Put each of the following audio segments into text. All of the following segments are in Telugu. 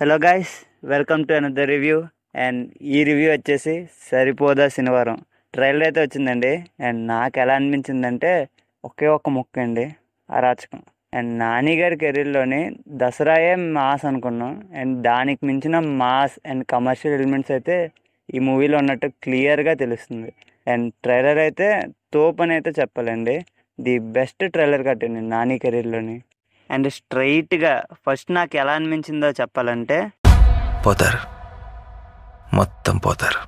Hello guys, welcome to another review. And ఈ రివ్యూ వచ్చేసి సరిపోదా శనివారం ట్రైలర్ అయితే వచ్చిందండి. అండ్ నాకు ఎలా అనిపించిందంటే ఒకే ఒక్క ముక్క అండి, అరాచకం. అండ్ నాని గారి కెరీర్లోని దసరాయే మాస్ అనుకున్నాం. అండ్ దానికి మించిన మాస్ అండ్ కమర్షియల్ ఎలిమెంట్స్ అయితే ఈ మూవీలో ఉన్నట్టు క్లియర్గా తెలుస్తుంది. అండ్ ట్రైలర్ అయితే తోపు అని అయితే చెప్పాలండి. ది బెస్ట్ ట్రైలర్ కట్టింది నాని కెరీర్లోని. అండ్ స్ట్రైట్గా ఫస్ట్ నాకు ఎలా అనిపించిందో చెప్పాలంటే పోతారు, మొత్తం పోతారు.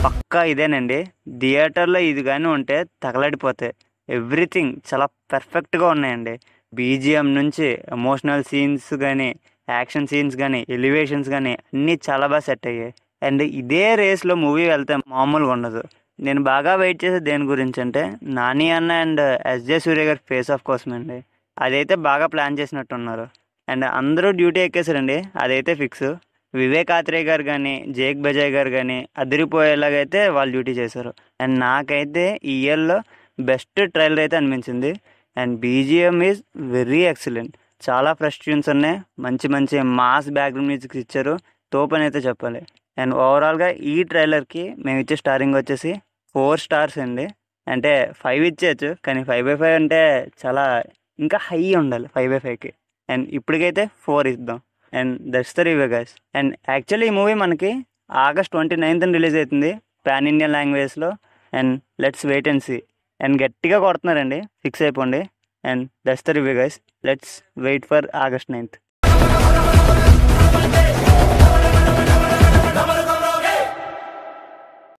పక్కా ఇదేనండి. థియేటర్లో ఇది కానీ ఉంటే తగలడిపోతాయి. ఎవ్రీథింగ్ చాలా పర్ఫెక్ట్గా ఉన్నాయండి. బీజిఎం నుంచి ఎమోషనల్ సీన్స్ కానీ, యాక్షన్ సీన్స్ కానీ, ఎలివేషన్స్ కానీ అన్నీ చాలా బాగా సెట్ అయ్యాయి. అండ్ ఇదే రేస్లో మూవీ వెళ్తే మామూలుగా ఉండదు. నేను బాగా వెయిట్ చేసేది దేని గురించి అంటే నాని అన్న అండ్ ఎస్జే సూర్య గారి ఫేస్ ఆఫ్ కోసం అండి. అదైతే బాగా ప్లాన్ చేసినట్టున్నారు. అండ్ అందరూ డ్యూటీ ఎక్కేసారండి, అదైతే ఫిక్స్. వివేక్ ఆత్రేయ గారు కానీ, జేక్ బజాయ్ గారు కానీ అదిరిపోయేలాగైతే వాళ్ళు డ్యూటీ చేశారు. అండ్ నాకైతే ఈ ఇయర్లో బెస్ట్ ట్రైలర్ అయితే అనిపించింది. And BGM is very excellent. చాలా ఫ్రెష్ ట్యూన్స్ ఉన్నాయి, మంచి మంచి మాస్ బ్యాక్గ్రౌండ్ మ్యూజిక్ ఇచ్చారు. తోపని అయితే చెప్పాలి. అండ్ ఓవరాల్గా ఈ ట్రైలర్కి మేము ఇచ్చే స్టారింగ్ వచ్చేసి 4 స్టార్స్ అండి. అంటే 5 ఇచ్చేయచ్చు, కానీ 5/5 అంటే చాలా ఇంకా హై ఉండాలి 5/5కి. అండ్ ఇప్పటికైతే 4 ఇద్దాం. And that's the review guys. And actually ఈ మూవీ మనకి August 29th రిలీజ్ అవుతుంది పాన్ ఇండియన్ లాంగ్వేజ్లో. And let's wait and see. And గట్టిగా కొడుతున్నారండి, ఫిక్స్ అయిపోండి. And that's the review guys. Let's wait for August 9th.